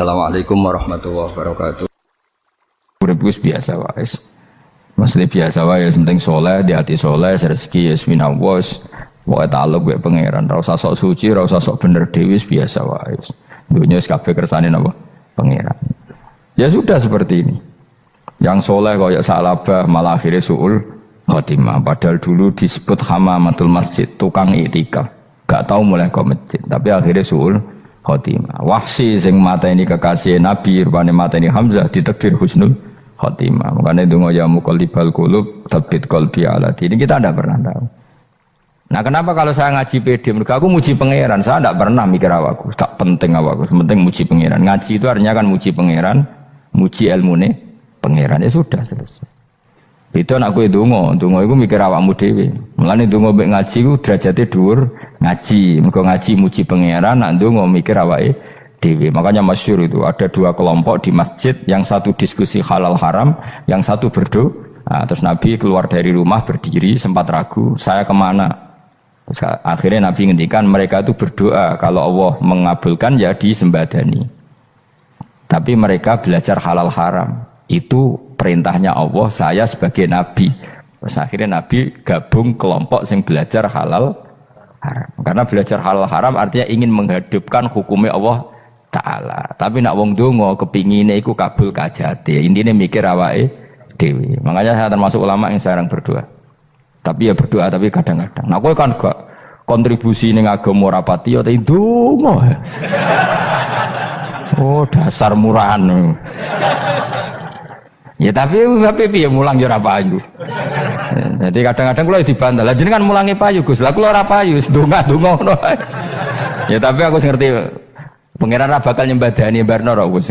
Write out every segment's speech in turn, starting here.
Assalamualaikum warahmatullahi wabarakatuh. Urip wis biasa wae. Maksudnya biasa wae, penting soleh, di hati soleh, rezeki wis minawos. Pokoke taluk mek pangeran, ora usah sok suci, ora usah sok bener dhewe, biasa wae. Dunya wis kabeh kersane napa? Pangeran. Ya sudah seperti ini. Yang soleh kaya salabah malah akhirnya suul khotimah. Padahal dulu disebut hamamatul masjid, tukang iktikaf. Gak tahu mulai ke masjid, tapi akhirnya suul khotimah. Wahsi sing mateni kekasih Nabi, rupane mateni Hamzah ditakdir husnul khotimah. Makanya donga ya muqallibal qulub tsabbit qalbi ala dini. Kita tidak pernah tahu. Nah, kenapa kalau saya ngaji PD? Mereka aku muji pangeran, saya tidak pernah mikir awakku, tak penting awakku, penting muji pangeran. Ngaji itu artinya kan muji pangeran, muji ilmune pangeran, ya sudah selesai. Itu anakku donga itu mikir awakmu dhewe. Mulane donga mek ngaji ku derajate dhuwur ngaji. Mergo ngaji muji pangeran, nak donga mikir awake dhewe. Makanya masyhur itu ada dua kelompok di masjid, yang satu diskusi halal haram, yang satu berdoa. Nah, terus Nabi keluar dari rumah berdiri, sempat ragu, saya kemana? Terus akhirnya Nabi ngendikan mereka itu berdoa, kalau Allah mengabulkan ya disembadani. Tapi mereka belajar halal haram. Itu perintahnya Allah, saya sebagai Nabi. Terus akhirnya Nabi gabung kelompok yang belajar halal haram. Karena belajar halal haram artinya ingin menghidupkan hukumnya Allah Ta'ala. Tapi nak wong donga kepingine iku kabul kajate. Intine mikir awake dhewe. Makanya saya termasuk ulama yang jarang berdoa. Tapi ya berdoa tapi kadang-kadang. Nah kowe kan gak kontribusi ning agama ora pati ya ndonga. Oh dasar murahan. Ya tapi piye mulang ya ora payu. Jadi kadang-kadang kula dibantah. Lah jenengan mulangi payu Gus. Lah kula ora payu, ndonga-ndonga ngono. Ya tapi aku ngerti pangeran ora bakal nyembadani barno ora Gus.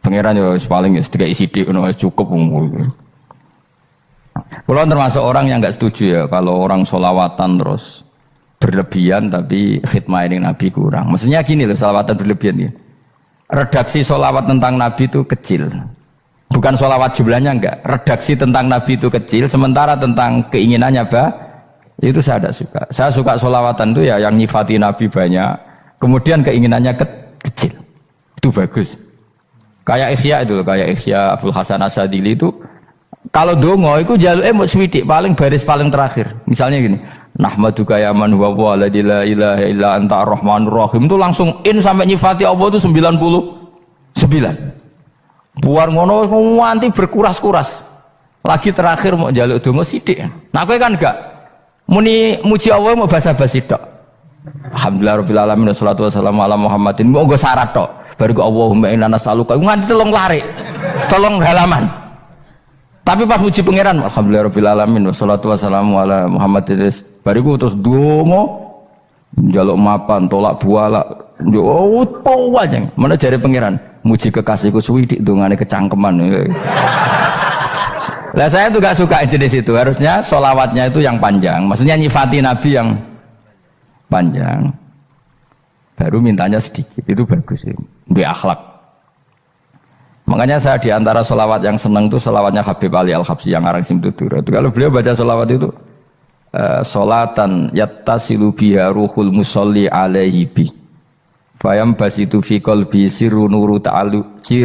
Pangeran yo paling wis dikai sithik ngono cukup umum. Kula termasuk orang yang enggak setuju ya kalau orang sholawatan terus berlebihan tapi khidmah ini Nabi kurang. Maksudnya gini loh, sholawatan berlebihan ya. Redaksi sholawat tentang Nabi itu kecil. Bukan sholawat jumlahnya enggak, redaksi tentang Nabi itu kecil, sementara tentang keinginannya itu saya tidak suka. Saya suka sholawatan itu ya yang nyifati Nabi banyak, kemudian keinginannya kecil, itu bagus. Kayak Ikhya itu, kayak Ikhya Abdul Hasan Asadili itu, kalau dongo itu jaluknya mau swidik, paling baris paling terakhir. Misalnya gini, Nahmaduka ya man huwa la ilaha illa anta ar-rahmanur rahim, itu langsung in sampai nyifati Allah itu 99. Buar ngono nganti berkuras-kuras. Lagi terakhir mau njaluk donga sithik. Nah kowe kan enggak muni muji Allah mau basa-basi tok. Alhamdulillah rabbil alamin wassalatu wassalamu ala Muhammadin. Monggo syarat tok. Baru ke Allahumma inna nas'aluka nganti telung lari. Tolong halaman. Tapi pas muji pangeran alhamdulillah rabbil alamin wassalatu wassalamu ala Muhammadin. Bariku terus donga njaluk mapan tolak buala. Yo wae. Mana jare pangeran? Muji kekasihku suwidik dongane kecangkeman. Lah saya tuh gak suka jenis itu. Harusnya sholawatnya itu yang panjang. Maksudnya nyifati Nabi yang panjang. Baru mintanya sedikit. Itu bagus ya. Bi akhlak. Makanya saya diantara sholawat yang senang itu sholawatnya Habib Ali Al-Habsyi yang arang Simtutur. Itu kalau beliau baca sholawat itu sholatan yattasilu biha ruhul musolli alaihi bi. Fayam basitu fi qalbi sirru nuri ta'alluqi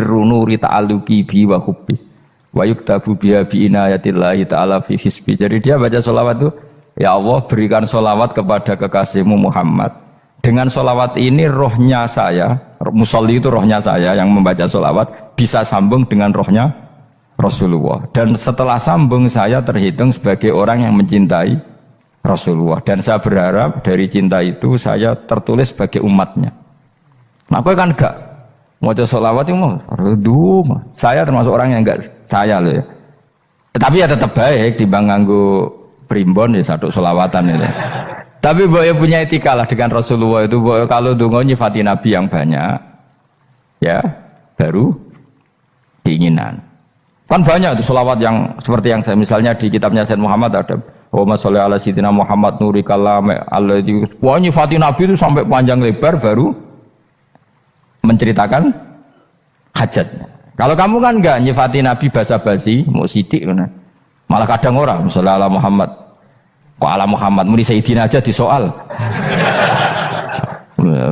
bi wa hubbi wa yuktabu biha bi inayatillahi ta'ala fi hisbi. Jadi dia baca sholawat itu, ya Allah berikan sholawat kepada kekasihmu Muhammad. Dengan sholawat ini rohnya saya, musolli itu rohnya saya yang membaca sholawat bisa sambung dengan rohnya Rasulullah. Dan setelah sambung saya terhitung sebagai orang yang mencintai Rasulullah. Dan saya berharap dari cinta itu saya tertulis sebagai umatnya. Nah, aku kan enggak mau sholawat itu mau redum. Saya termasuk orang yang enggak saya loh ya. Tapi ya tetap baik dibanding nganggo primbon ya satu sholawatan itu. Tapi boleh punya etika lah dengan Rasulullah itu. Boleh kalau dongo nyifati Nabi yang banyak, ya baru keinginan. Kan banyak itu sholawat yang seperti yang saya misalnya di kitabnya Sayyid Muhammad ada. Allahumma sholli ala sayyidina Muhammad nuri kalam alladzi. Wah nyifati Nabi itu sampai panjang lebar baru menceritakan hajatnya. Kalau kamu kan enggak nyifati Nabi basa-basi, mau sidik mana. Malah kadang orang, misalnya ala Muhammad. Kok ala Muhammad, muni Sayyidina aja disoal.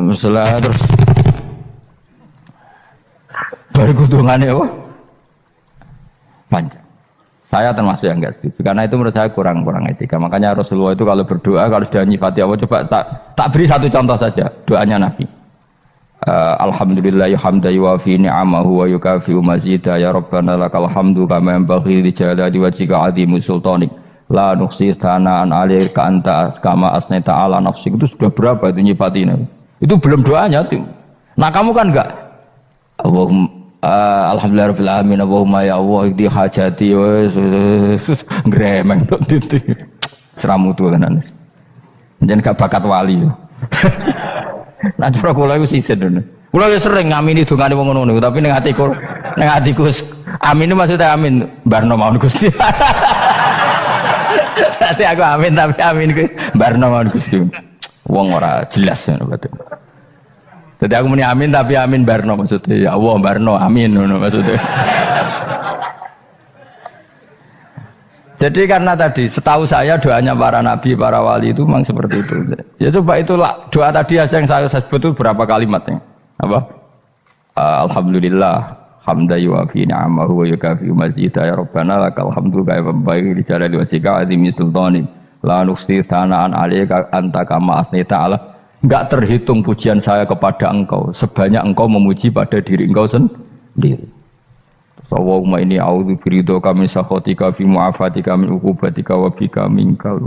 Misalnya terus bariku dongane apa? Panjang. Saya termasuk yang enggak setuju karena itu menurut saya kurang etika. Makanya Rasulullah itu kalau berdoa kalau sudah nyifati Allah coba tak beri satu contoh saja doanya Nabi. Alhamdulillah hamdan yuwafi ni'amahu wa yukafi'u mazida ya rabbana lakal hamdu kama yanbaghi li jalali wajhika 'azimi sultanik la nuhsi sana'an 'alaika anta kama asnaita 'ala nafsik. Itu sudah berapa itu nyifatinya? Itu belum doanya tuh. Nah kamu kan enggak Alhamdulillah rabbil alamin Allahumma ya Allah di hajati gremeng tok titik seramutu tenan. Jen gak bakat wali. Nah cara kula iku sisen ngono. Kula ya sering ngamini dongane wong ngono tapi ning atiku amin itu maksudnya amin barno mawon Gusti. Nanti aku amin tapi amin ku barno mawon Gusti. Wong ora jelas ngono berarti. Jadi aku muni amin tapi amin barno maksudnya ya Allah barno amin ngono maksudnya. Jadi karena tadi setahu saya doanya para nabi, para wali itu memang seperti itu. Ya coba itulah doa tadi aja yang saya sebut itu berapa kalimatnya? Apa? Alhamdulillah hamdan yuwafi ni'amahu wa yukafi'u mazida ya rabbana lakal hamdu kama yanbaghi li jalali wajhika 'azimi sultanik la nuhsi sana'an 'alaika anta kama asnaita 'ala. Enggak terhitung pujian saya kepada engkau sebanyak engkau memuji pada diri engkau sendiri. Allahumma inni a'udzu biridhoka min sakhatika fi mu'afatika min uqubatika wa bika minkal.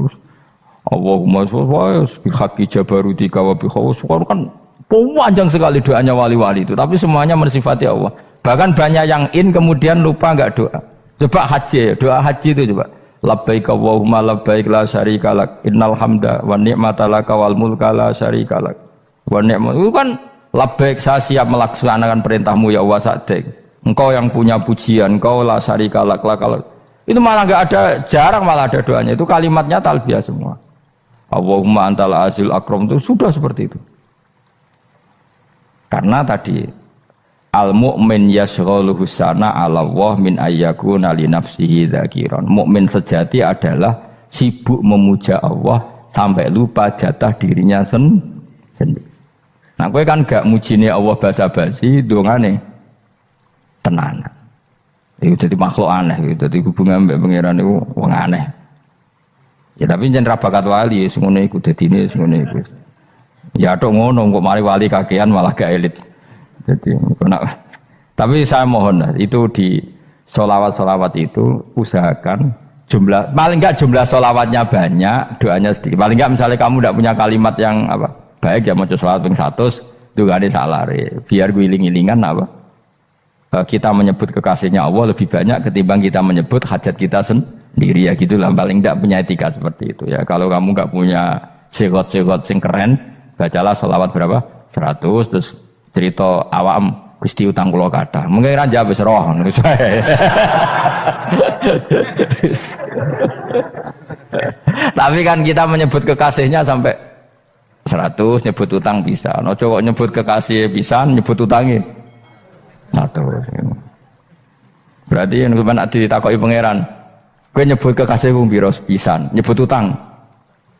Allahumma sholli bi haqqi jabarutika wa bi khawfika. Kan panjang sekali doanya wali-wali itu, tapi semuanya mensifati Allah. Bahkan banyak yang kemudian lupa enggak doa. Coba haji, doa haji itu coba. Labbaik Allahumma labbaik la syarika lak innal hamda wa ni'mata laka wal mulka la syarika lak. Wa ni'mat itu kan labbaik saya siap melaksanakan perintahmu ya Allah sa'dik. Engkau yang punya pujian, engkau la syarika lak. Itu malah enggak ada, jarang malah ada doanya. Itu kalimatnya talbiyah semua. Allahumma antal azil akram itu sudah seperti itu. Karena tadi al mu'min yashghaluhu sana 'ala Allah min ayyakuna li nafsihi dzakiran. Mukmin sejati adalah sibuk memuja Allah sampai lupa jatah dirinya sendiri. Nah, kowe kan gak mujine Allah basa-basi, dongane tenanan. Itu jadi makhluk aneh, itu jadi hubungan mbek pangeran itu wong aneh. Ya tapi jan ra bakat wali, ngono iku dadine ngono iku. Ya tok ngono kok mari wali kakean malah gak elit. Jadi tapi saya mohon itu di sholawat itu usahakan jumlah paling enggak jumlah sholawatnya banyak, doanya sedikit. Paling enggak misalnya kamu tidak punya kalimat yang apa baik ya mau sholawat ping 100 itu gak ada salah biar guling-gilingan apa kita menyebut kekasihnya Allah lebih banyak ketimbang kita menyebut hajat kita sendiri ya gitulah. Paling enggak punya etika seperti itu ya. Kalau kamu enggak punya segot-segot sing keren, bacalah sholawat berapa 100 terus cerita awam Gusti utang kula kathah. Mengke ra jawab wis roh. Tapi kan kita menyebut kekasihnya sampai 100, nyebut utang bisa. Ojo kok nyebut kekasih pisan, nyebut utangi 100. Berarti yen sampeyan ditakoki pangeran, kowe nyebut kekasih wong pira pisan, nyebut utang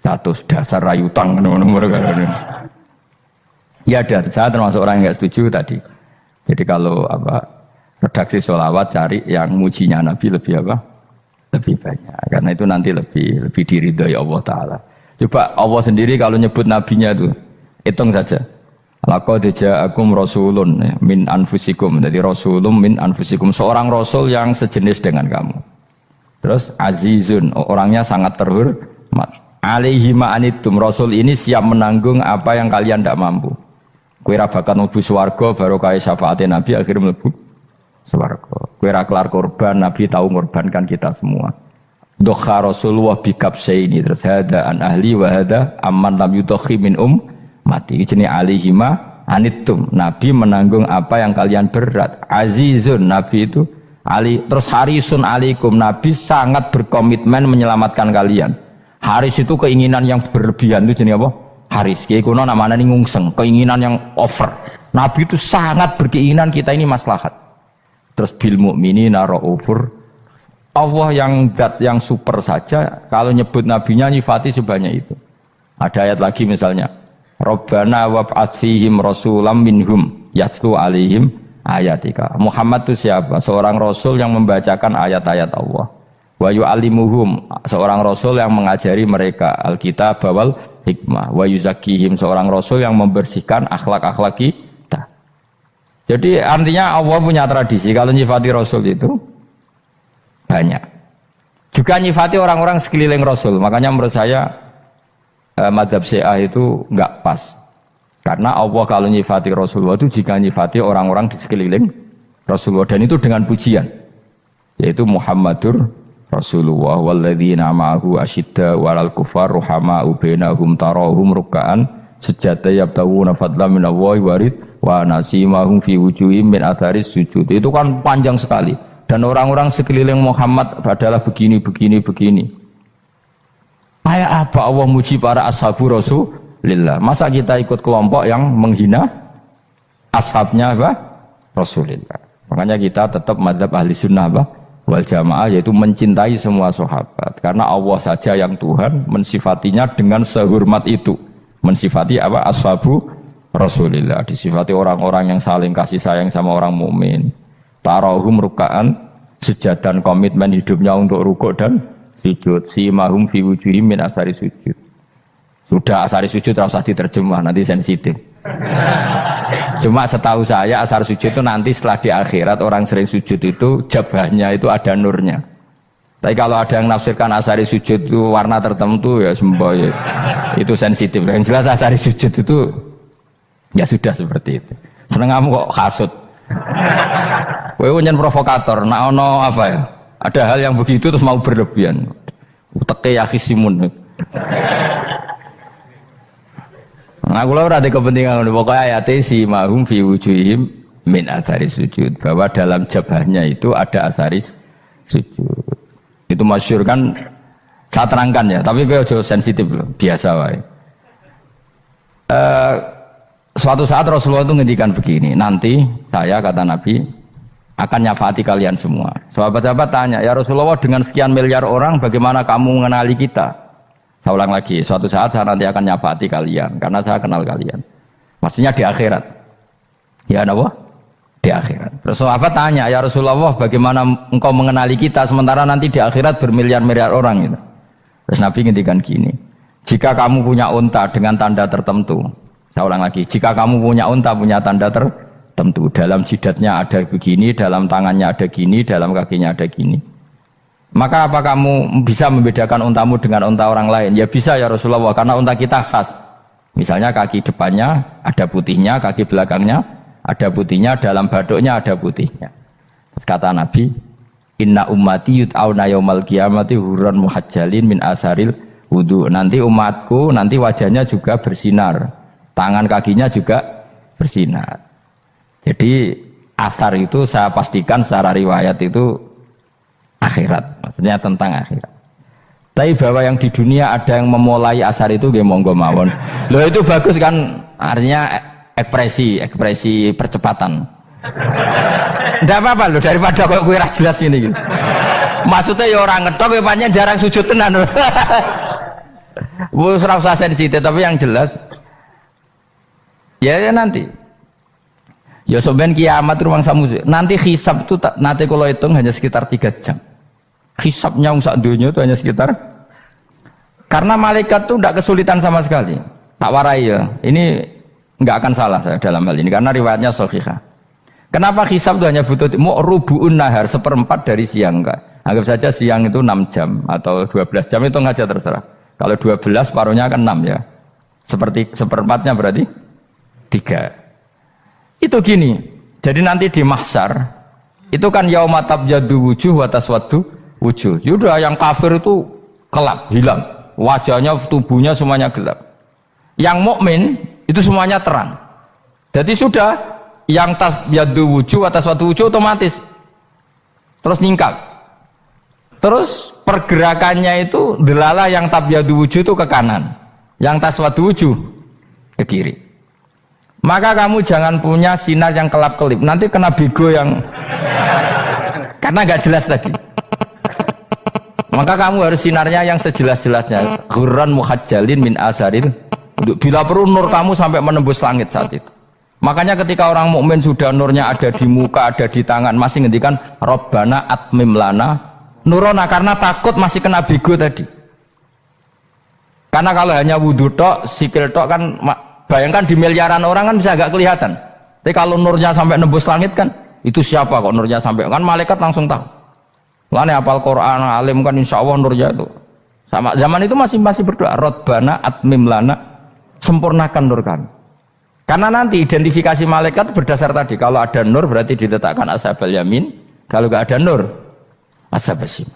100 dasar rayu utang ngono-ngono. Ya ada, saya termasuk orang yang nggak setuju tadi. Jadi kalau redaksi sholawat cari yang mujinya Nabi lebih lebih banyak. Karena itu nanti lebih diridhoi Allah Taala. Coba Allah sendiri kalau nyebut nabinya itu hitung saja. Laqad ja'akum rasulun min anfusikum. Jadi rasulun min anfusikum, seorang rasul yang sejenis dengan kamu. Terus azizun, orangnya sangat terhormat. Alaihi ma'anitum, rasul ini siap menanggung apa yang kalian tidak mampu. Kowe ra bakat mlebu swarga barokah syafaate Nabi akhirnya mlebu swarga. Kowe ra kelar korban, Nabi tahu mengorbankan kita semua. Dokha Rasulullah bikabsaini terus hada an ahli wa hada amman lam yudakhi min mati. Jenenge alihima anittum. Nabi menanggung apa yang kalian berat. Azizun, Nabi itu ali terus harisun alaikum. Nabi sangat berkomitmen menyelamatkan kalian. Haris itu keinginan yang berlebihan itu jenenge apa? Haris, kiai kuno namanya ini ngungseng, keinginan yang over. Nabi itu sangat berkeinginan kita ini maslahat. Terus bil mukminina raufur. Allah yang super saja kalau nyebut nabinya nyifati sebanyak itu. Ada ayat lagi misalnya, Rabbana wab'ats fihim rasulam minhum yatlu alaihim ayatika. Muhammad itu siapa? Seorang rasul yang membacakan ayat-ayat Allah. Wa yu'allimuhum, seorang rasul yang mengajari mereka alkitab wal hikmah. Wa yuzakkihim, seorang rasul yang membersihkan akhlak-akhlak kita. Jadi artinya Allah punya tradisi kalau nyifati rasul itu banyak. Juga nyifati orang-orang sekeliling rasul. Makanya menurut saya madzhab Syiah itu enggak pas. Karena Allah kalau nyifati Rasulullah itu jika nyifati orang-orang di sekeliling Rasulullah, dan itu dengan pujian, yaitu Muhammadur Rasulullah walladzina ma'ahu asyidda walal kufar ruhama'u bainahum tarahum ruk'an sujada yabtaguna fadlan minallahi warid wa nasimahum fi wujuhim min atharis sujud. Itu kan panjang sekali, dan orang-orang sekeliling Muhammad adalah begini. Kayak apa Allah muji para ashabu Rasulillah? Masa kita ikut kelompok yang menghina ashabnya apa? Rasulillah. Makanya kita tetap madzhab ahli sunnah apa? Wal jamaah, yaitu mencintai semua sahabat. Karena Allah saja yang Tuhan mensifatinya dengan sehormat itu. Mensifati apa? Ashabu Rasulillah. Disifati orang-orang yang saling kasih sayang sama orang mukmin. Tarahum ruka'an, sujud dan komitmen hidupnya untuk rukuk dan sujud. Simahum fi wujuhim min asari sujud. Sudah asari sujud terus diterjemah, nanti sensitif. Cuma setahu saya asar sujud itu nanti setelah di akhirat orang sering sujud itu jabahnya itu ada nurnya. Tapi kalau ada yang nafsirkan asari sujud itu warna tertentu ya semboy. Itu sensitif. Yang jelas asari sujud itu ya sudah seperti itu. Seneng kamu kok hasut. Kowe nyen provokator, nak ono apa ya? Ada hal yang begitu terus mau berlebihan. Uteke ya khisimun. Nah, kula ora ada kepentingan pokoknya ayat si mahum fi wujuhim min athari sujud, bahwa dalam jabahnya itu ada asaris sujud. Itu masyhur kan, saya terangkan ya, tapi kowe aja sensitif loh, biasa wae. Suatu saat Rasulullah itu ngendikan begini, nanti saya kata Nabi akan nyafaati kalian semua. Sahabat-sahabat tanya, ya Rasulullah dengan sekian miliar orang bagaimana kamu mengenali kita? Saya ulang lagi, suatu saat saya nanti akan nyafaati kalian karena saya kenal kalian. Maksudnya di akhirat. Ya napa? Di akhirat. Terus sahabat tanya, ya Rasulullah bagaimana engkau mengenali kita sementara nanti di akhirat bermiliar-miliar orang gitu. Terus Nabi ngendikan gini, jika kamu punya unta dengan tanda tertentu, saya ulang lagi, jika kamu punya unta punya tanda tertentu, dalam jidatnya ada begini, dalam tangannya ada gini, dalam kakinya ada gini, maka apa kamu bisa membedakan untamu dengan unta orang lain? Ya bisa ya Rasulullah, karena unta kita khas. Misalnya kaki depannya ada putihnya, kaki belakangnya ada putihnya, dalam baduknya ada putihnya. Kata Nabi, inna ummati yut'auna yaumal qiyamati hurran muhajjalin min asaril wudu. Nanti umatku nanti wajahnya juga bersinar, tangan kakinya juga bersinar. Jadi asar itu saya pastikan secara riwayat itu akhirat, maksudnya tentang akhirat. Tapi bahwa yang di dunia ada yang memulai asar itu nggih monggo mawon. Loh itu bagus kan, artinya ekspresi percepatan. Ndak apa-apa loh, daripada kok kowe ora jelas ini gitu. Maksudnya ya orang ngetok kowe pancen jarang sujud tenan. Wis ora usah sensitif, tapi yang jelas ya nanti. Ya soben kiamat ruang samu. Nanti hisab itu nanti kalau hitung hanya sekitar 3 jam. Hisabnya sak dunia itu hanya sekitar, karena malaikat itu tidak kesulitan sama sekali. Tak warai ya. Ini enggak akan salah saya dalam hal ini karena riwayatnya sahihah. Kenapa hisab itu hanya butuh rubu'un nahar, 1/4 dari siang enggak? Anggap saja siang itu 6 jam atau 12 jam, itu aja terserah. Kalau 12 paruhnya kan 6 ya. Seperti 1/4-nya berarti 3. Itu gini, jadi nanti di mahsyar itu kan yauma tabyaddu wujuh wa taswaddu wujuh. Yaudah yang kafir itu gelap, hilang, wajahnya, tubuhnya semuanya gelap. Yang mukmin itu semuanya terang. Jadi sudah yang tabyaddu wujuh wa taswaddu wujuh otomatis terus nyingkap. Terus pergerakannya itu delala yang tabyaddu wujuh itu ke kanan, yang taswaddu wujuh ke kiri. Maka kamu jangan punya sinar yang kelap-kelip, nanti kena bego yang karena gak jelas tadi. Maka kamu harus sinarnya yang sejelas-jelasnya, ghurran muhajjalin min asaril. Bila perlu nur kamu sampai menembus langit saat itu. Makanya ketika orang mukmin sudah nurnya ada di muka, ada di tangan, masih ngendikan Rabbana atmim lana nurona, karena takut masih kena bigo tadi. Karena kalau hanya wudhu tok, sikil tok kan, bayangkan di miliaran orang kan bisa agak kelihatan. Tapi kalau nurnya sampai nembus langit kan, itu siapa kok nurnya sampai, kan malaikat langsung tahu. Makanya hafal Quran, alim kan insya Allah nurnya itu. Sama zaman itu masih berdoa, Rabbana atmim lana, sempurnakan nur kami. Karena nanti identifikasi malaikat berdasar tadi, kalau ada nur berarti diletakkan ashabal yamin, kalau nggak ada nur ashabal shimal.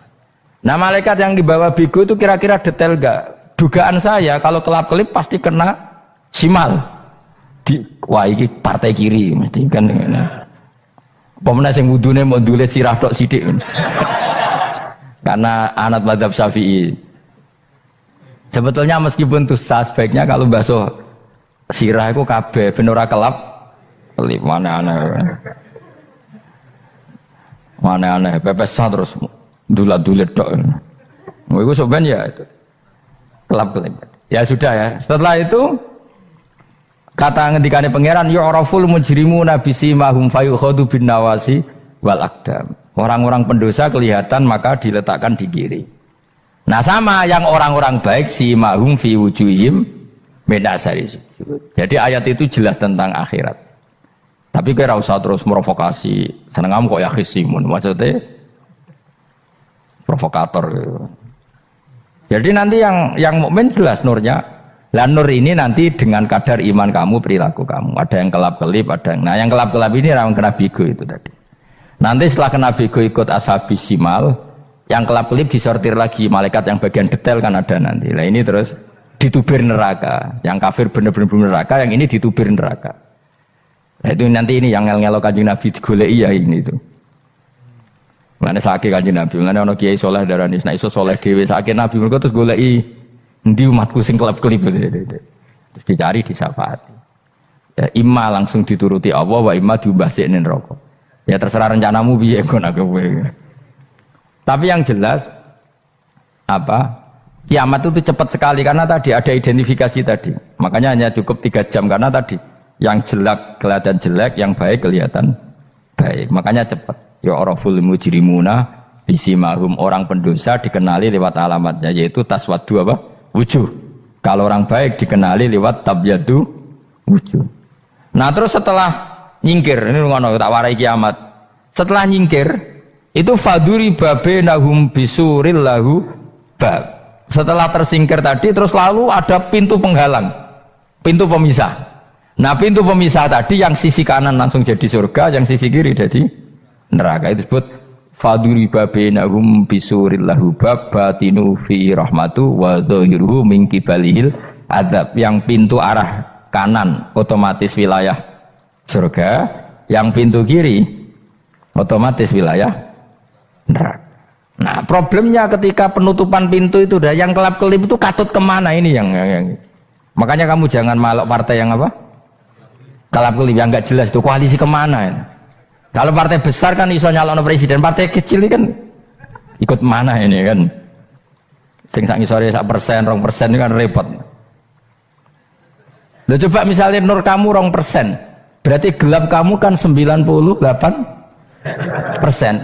Nah malaikat yang dibawa bigo itu kira-kira detail nggak? Dugaan saya kalau kelap-kelip pasti kena simal. Wah ini partai kiri, mesti kan. Pemenang yang wudhunya mau dulet sirah tok sidik. Karena anak madzhab Syafi'i. Sebetulnya meskipun tuh sebaiknya kalau basuh sirah itu kabeh ben ora kelap kelip, mana aneh pepesan terus dulat-dulit tok. Iku soben ya itu kelap kelip. Ya sudah ya. Setelah itu kata ngendikane pangeran yu'raful mujrimuna bisimahum fayukhadu bin nawasi wal aqdam. Orang-orang pendosa kelihatan maka diletakkan di kiri. Nah sama yang orang-orang baik simahum fi wujuhihim Medasari. Jadi ayat itu jelas tentang akhirat. Tapi kira usah terus merovokasi. Seneng kamu kok ya khisimun. Maksudnya provokator. Gitu. Jadi nanti yang mukmin jelas nurnya. Lah nur ini nanti dengan kadar iman kamu, perilaku kamu. Ada yang kelap-kelip, ada yang. Nah yang kelap-kelip ini orang kena bigo itu tadi. Nanti setelah kena bigo ikut ashabis simal, yang kelap-kelip disortir lagi malaikat yang bagian detail kan ada nanti. Nah ini terus ditubir neraka, yang kafir bener-bener neraka, yang ini ditubir neraka. Nah, itu nanti ini yang ngel-ngelo Kanjeng Nabi digoleki ya ini itu. Mana sakit Kanjeng Nabi, mana ono kiai soleh darani nek iso soleh dhewe sakit Nabi mergo terus goleki endi umatku sing kelep-kelip terus dicari disyafaati. Ya imma langsung dituruti Allah wa imma diumbasik ning neraka. Ya terserah rencanamu piye kon aku. Tapi yang jelas apa? Kiamat itu cepat sekali karena tadi ada identifikasi tadi. Makanya hanya cukup 3 jam karena tadi yang jelek kelihatan jelek, yang baik kelihatan baik. Makanya cepat. Ya araful mujrimuna bisimahum, orang pendosa dikenali lewat alamatnya yaitu taswaddu apa? Wujuh. Kalau orang baik dikenali lewat tabyadu wujuh. Nah, terus setelah nyingkir, ini ngono tak warai kiamat. Setelah nyingkir itu faduri babenahum bisuril lahu bab. Setelah tersingkir tadi terus lalu ada pintu penghalang, pintu pemisah. Nah pintu pemisah tadi yang sisi kanan langsung jadi surga, yang sisi kiri jadi neraka. Itu disebut faduri babenahum bisuril lahu bab batinu fi rahmatu wa dhahiruhu min qibalihil adzab. Yang pintu arah kanan otomatis wilayah surga, yang pintu kiri otomatis wilayah neraka. Nah problemnya ketika penutupan pintu itu dah yang kelap-kelip itu katut kemana ini yang makanya kamu jangan malok partai yang apa kelap-kelip yang nggak jelas itu koalisi kemana ya? Kalau partai besar kan iso nyalon presiden, partai kecil ini kan ikut mana ini kan sing sak ngisore 1%, 2% ini kan repot. Loh coba misalnya nur kamu 2%, berarti gelap kamu kan 98%.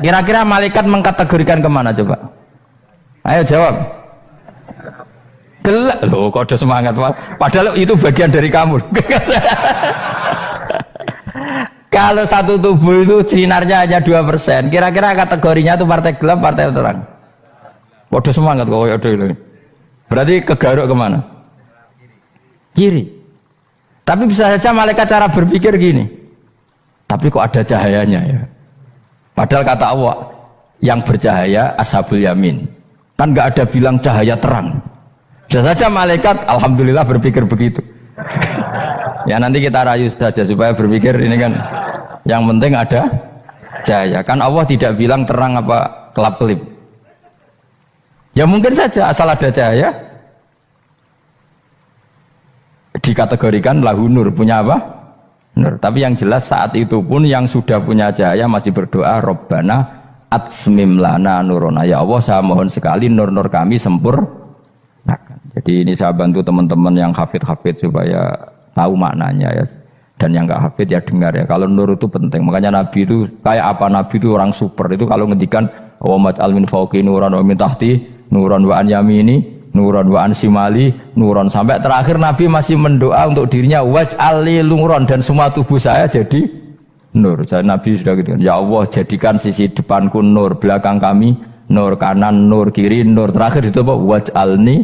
Kira-kira malaikat mengkategorikan kemana coba? Ayo jawab. Gelap. Loh kode semangat Pak. Padahal itu bagian dari kamu. Kalau satu tubuh itu sinarnya hanya 2%, kira-kira kategorinya itu partai gelap, partai terang. Kode semangat kok ini. Berarti kegaruk kemana? Kiri. Tapi bisa saja malaikat cara berpikir gini. Tapi kok ada cahayanya ya? Padahal kata Allah yang bercahaya ashabul yamin. Kan nggak ada bilang cahaya terang. Bisa saja malaikat alhamdulillah berpikir begitu. Ya nanti kita rayu saja supaya berpikir ini kan yang penting ada cahaya. Kan Allah tidak bilang terang apa kelap-kelip. Ya mungkin saja asal ada cahaya dikategorikan lahu nur, punya apa? Nur. Tapi yang jelas saat itu pun yang sudah punya cahaya masih berdoa Rabbana atsmim lana nurona. Ya Allah saya mohon sekali nur-nur kami sempurnakan. Jadi ini saya bantu teman-teman yang hafid-hafid supaya tahu maknanya ya. Dan yang nggak hafid ya dengar ya. Kalau nur itu penting. Makanya Nabi itu kayak apa? Nabi itu orang super. Itu kalau ngendikan wa al min fauqi nuran wa min tahti nuran wa an yamini nuran wa an simali nuran, sampai terakhir Nabi masih mendoa untuk dirinya waj'al li nuran, dan semua tubuh saya jadi nur. Jadi Nabi sudah gitu. Ya Allah, jadikan sisi depanku nur, belakang kami nur, kanan nur, kiri nur. Terakhir itu apa? Waj'alni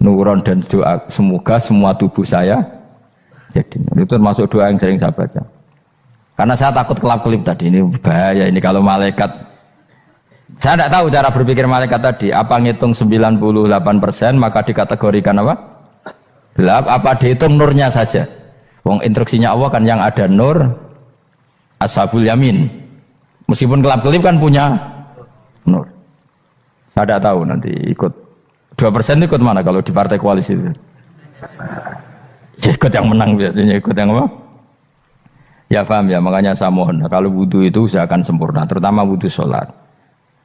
nuran, dan doa semoga semua tubuh saya jadi nur. Itu termasuk doa yang sering saya baca. Karena saya takut kelap-kelip tadi, ini bahaya ini kalau malaikat. Saya tidak tahu cara berpikir malaikat tadi. Apa ngitung 98% maka dikategorikan apa? Gelap. Apa dihitung nurnya saja? Wong instruksinya Allah kan yang ada nur ashabul yamin. Meskipun kelap-kelip kan punya nur. Saya tidak tahu nanti ikut 2% ikut mana kalau di partai koalisi itu. Ya, ikut yang menang biasanya, ikut yang apa? Ya paham ya, makanya saya mohon. Kalau wudhu itu usahakan sempurna, terutama wudhu sholat.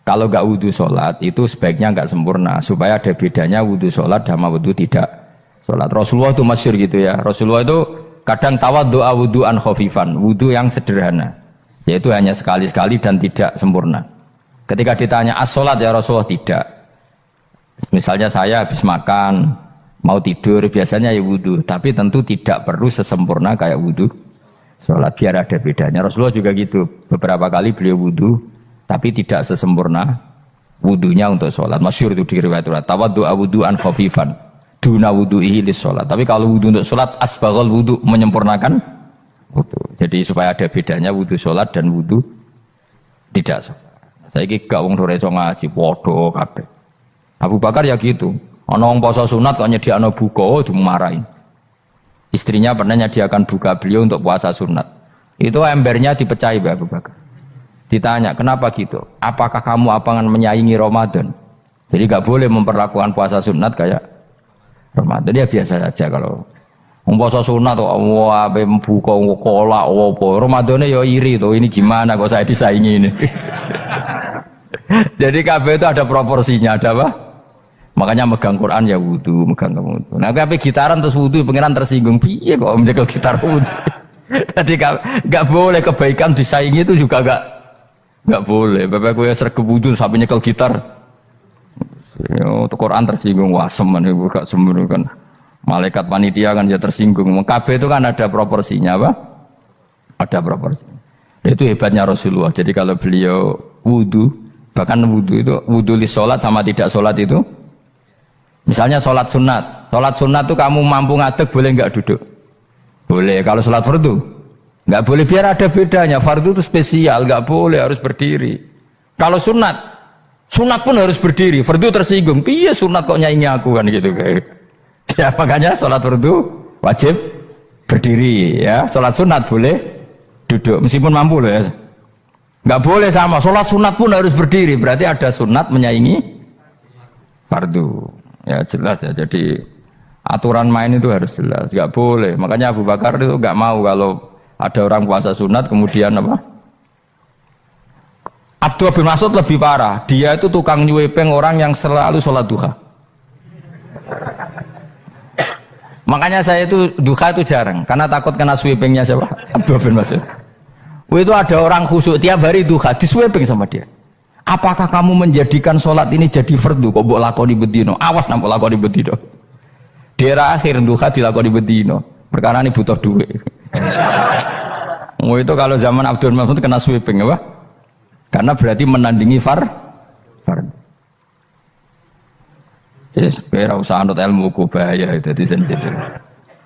Kalau nggak wudhu sholat itu sebaiknya nggak sempurna, supaya ada bedanya wudhu sholat sama wudhu tidak sholat. Rasulullah itu masyhur gitu ya. Rasulullah itu kadang tawaddu'a wudhu'an khafifan, wudhu yang sederhana, yaitu hanya sekali-sekali dan tidak sempurna. Ketika ditanya as-sholat ya Rasulullah, tidak. Misalnya saya habis makan, mau tidur, biasanya ya wudhu, tapi tentu tidak perlu sesempurna kayak wudhu sholat, biar ada bedanya. Rasulullah juga gitu, beberapa kali beliau wudhu tapi tidak sesempurna wudunya untuk sholat. Masyhur itu di riwayat tawaddu'a wudhu'an khafifan duna wudhu'ihi lis sholat. Tapi kalau wudhu untuk sholat asbaghal wudhu, menyempurnakan wudhu. Jadi supaya ada bedanya wudhu sholat dan wudhu tidak sholat. Saya gak wong sore iso ngaji podo kabeh. Abu Bakar ya gitu. Ana wong poso sunat kok nyediakno buka dimarahin. Istrinya pernah nyediakan buka beliau untuk puasa sunat. Itu embernya dipecahi Abu Bakar. Ditanya, kenapa gitu? Apakah kamu akan menyaingi Ramadan? Jadi gak boleh memperlakukan puasa sunat kayak Ramadan. Ya biasa saja kalau puasa sunat tuh, wah, buka kolak, apa? Ramadannya ya iri tuh. Ini gimana kok saya disaingi ini? Jadi kabeh itu ada proporsinya, ada apa? Makanya megang Quran ya wudu, megang wudu. Nah, kabeh gitaran terus wudu, pengiran tersinggung. Piye kok menjegal gitar wudu? Jadi gak boleh kebaikan disaingi, itu juga gak boleh. Bapak gue sergep wudu sampai nyekel gitar. Quran tersinggung, wah semen ibu gak semen kan. Malaikat panitia kan ya tersinggung. Kabeh itu kan ada proporsinya, apa? Ada proporsinya. Itu hebatnya Rasulullah. Jadi kalau beliau wudu, bahkan wudu itu wudu li sholat sama tidak sholat itu. Misalnya sholat sunat itu kamu mampu ngadeg boleh nggak duduk? Boleh. Kalau sholat fardu nggak boleh, biar ada bedanya. Fardu itu spesial, nggak boleh, harus berdiri. Kalau sunat pun harus berdiri. Fardu tersinggung, iya sunat kok nyaingi aku kan gitu kayak. Ya makanya sholat fardu wajib berdiri ya. Sholat sunat boleh duduk meskipun mampu loh ya. Nggak boleh sama. Sholat sunat pun harus berdiri. Berarti ada sunat menyaingi fardu. Ya jelas ya, jadi aturan main itu harus jelas, nggak boleh. Makanya Abu Bakar itu nggak mau kalau ada orang puasa sunat kemudian apa? Abdullah bin Mas'ud lebih parah, dia itu tukang nyuepeng orang yang selalu sholat duha. Makanya saya itu duha itu jarang, karena takut kena sweepingnya siapa? Abdullah bin Mas'ud. Itu ada orang khusyuk tiap hari duha, diswepeng sama dia. Apakah kamu menjadikan sholat ini jadi fardu? Kok mbok lakoni bedino? Awas nampak lakoni bedino. Daerah akhir duha dilakoni bedino. Perkara ini butuh duit. Itu kalau zaman Abdul Mahmud kena sweeping apa? Karena berarti menandingi fardu. Yes, kira usah anut ilmu ku bahaya itu di sensitif.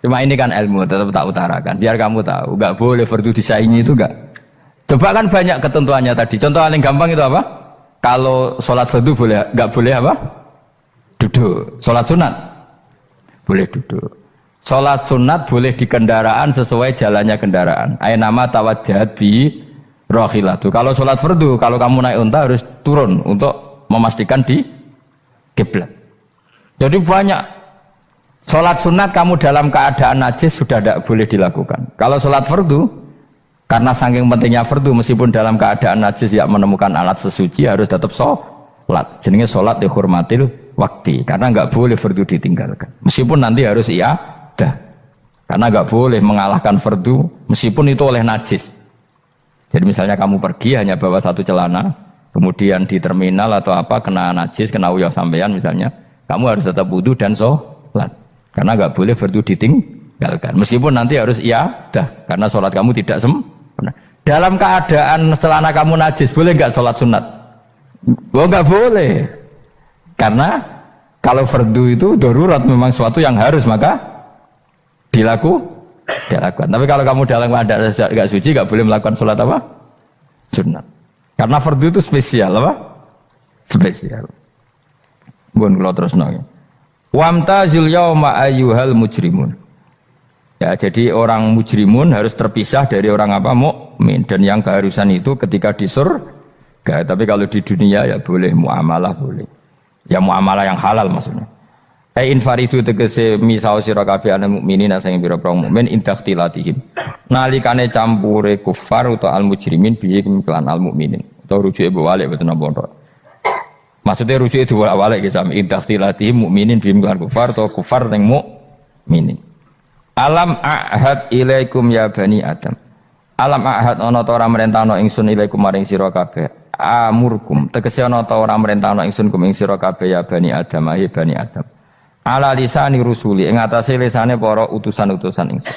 Cuma ini kan ilmu tetap tak utarakan. Biar kamu tahu, nggak boleh fardu disaingi itu nggak. Coba kan banyak ketentuannya tadi. Contoh paling gampang itu apa? Kalau sholat fardu boleh, nggak boleh apa? Duduk. Sholat sunat boleh duduk. Sholat sunat boleh di kendaraan sesuai jalannya kendaraan. Aynama tawajjahat bi rakhilatu. Kalau sholat fardu, kalau kamu naik unta harus turun untuk memastikan di kiblat. Jadi banyak sholat sunat kamu dalam keadaan najis sudah tidak boleh dilakukan. Kalau sholat fardu, karena saking pentingnya fardu, meskipun dalam keadaan najis ya menemukan alat sesuci harus tetap sholat. Jenenge sholat dihormatil waktu, karena nggak boleh fardu ditinggalkan. Meskipun nanti harus iadah, Karena nggak boleh mengalahkan fardu meskipun itu oleh najis. Jadi misalnya kamu pergi hanya bawa satu celana, kemudian di terminal atau apa kena najis, kena uyah sampean misalnya, kamu harus tetap wudu dan sholat. Karena nggak boleh fardu ditinggalkan. Meskipun nanti harus dah, karena sholat kamu tidak sempurna. Dalam keadaan celana kamu najis, boleh nggak sholat sunat? Oh nggak boleh. Karena kalau fardu itu darurat memang suatu yang harus maka dilakukan. Tapi kalau kamu dalam keadaan nggak suci, nggak boleh melakukan sholat apa? Sunat. Karena fardu itu spesial apa? Spesial. Bun kalau terus nongol. Wamtazul yauma ayyuhal mujrimun. Ya, jadi orang mujrimun harus terpisah dari orang apa? Mukmin. Dan yang keharusan itu ketika di surga. Tapi kalau di dunia ya boleh muamalah boleh. Ya muamalah yang halal maksudnya. Infaridu tegese misau sira kabeh ana mukminin sing pira-pira mukmin intakhtilatihim. Nalikane campure kufar utawa al mujrimin bi iklan al mukminin. Utawa rujuke balik boten napa. Maksudnya rujuke diwalik ge sami intakhtilatihim mukminin bi iklan kufar utawa kufar ning mukminin. Alam ahad ilaikum ya bani Adam. Alam ahad ana ta ora merentano ingsun ilaikum maring sira kabeh. Amurkum tegese ana ta ora merentano ingsun kum ing sira kabeh ya bani Adam ya bani Adam. Ala lisani rusuli ing atase lisane para utusan-utusan ingsun.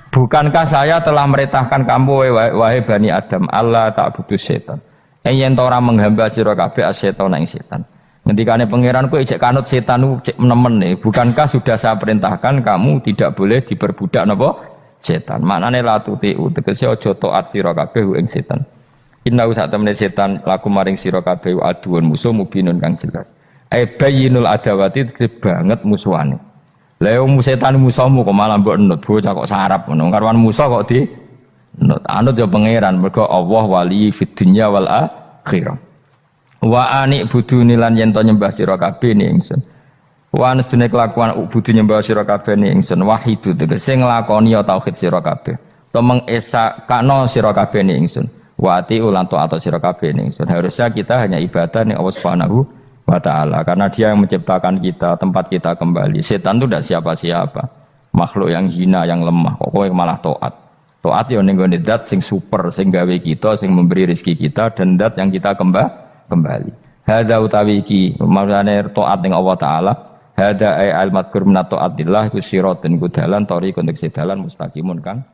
Bukankah saya telah merintahkan kamu wahai Bani Adam Allah tak butuh setan. Yen ora menghamba sira kabeh asetan ing setan. Ngendikane pangeran kowe ijek kanut setan cek nemen nih. Bukankah sudah saya perintahkan kamu tidak boleh diperbudak napa setan. Maknane la tutiu tegese aja taat sira kabeh ing setan. Inna sak temene setan laku maring sira kabeh aduun musuh mubinun kang jelas. Bayinul adawati banget musuhane. Lah setan musuhmu kok malah mbok nut bocah kok sarap ngono. Karwan musuh kok di nut. Anut ya pangeran mergo Allah wali fid dunya wal akhirah. Wa ani buduni lan yen to nyembah sira kabeh ni ingsun. Wa anstune kelakuan budu nyembah sira kabeh ni ingsun wahidu tegese nglakoni tauhid sira kabeh. To mengesakno sira kabeh ni ingsun. Wa ati ulan to atau sira kabeh ni ingsun. Harusnya kita hanya ibadah ning Allah Subhanahu wa ta'ala karena dia yang menciptakan kita, tempat kita kembali. Setan itu tidak siapa-siapa, makhluk yang hina, yang lemah. Pokoknya malah taat ya ning gone zat sing super, sing gawe kita, sing memberi rezeki kita dan zat yang kita kembali. Hadza utawi iki maksudane taat ning Allah taala. Hadza ay al madkur min taatillah iku siratun kudalan tariqun tegese dalan mustaqimun kan